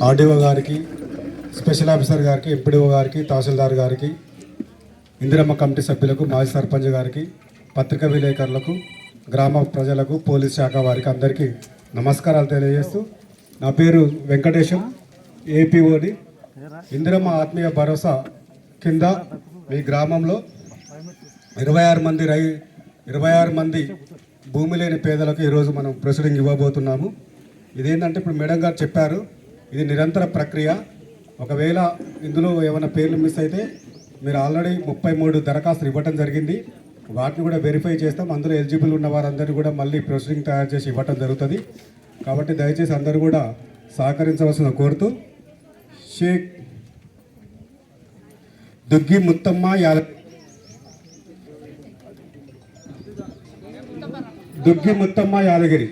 RDO గారికి, special officer గారికి, MPDO గారికి, తహసీల్దార్ గారికి, ఇందిరమ్మ కమిటీ సభ్యులకు, మాజీ సర్పంచ్ గారికి, పత్రికా విలేకరులకు, గ్రామ ప్రజలకు, పోలీస్ శాఖ వారికి అందరికీ నమస్కారాలు తెలియజేస్తూ, నా పేరు వెంకటేశం, ఏపీఓడి. ఇందిరమ్మ ఆత్మీయ భరోసా కింద మీ గ్రామంలో 26 మంది భూమి లేని పేదలకు ఈరోజు మనం ప్రొసీడింగ్ ఇవ్వబోతున్నాము. ఇదేంటంటే ఇప్పుడు మేడం గారు చెప్పారు, ఇది నిరంతర ప్రక్రియ. ఒకవేళ ఇందులో ఏమైనా పేర్లు మిస్ అయితే మీరు ఆల్రెడీ 33 దరఖాస్తులు ఇవ్వటం జరిగింది. వాటిని కూడా వెరిఫై చేస్తాం. అందులో ఎలిజిబుల్ ఉన్న వారందరినీ కూడా మళ్ళీ ప్రొసీడింగ్ తయారు చేసి ఇవ్వటం జరుగుతుంది. కాబట్టి దయచేసి అందరూ కూడా సహకరించవలసిన కోరుతూ, షేక్ దుగ్గి ముత్తమ్మ యాదగిరి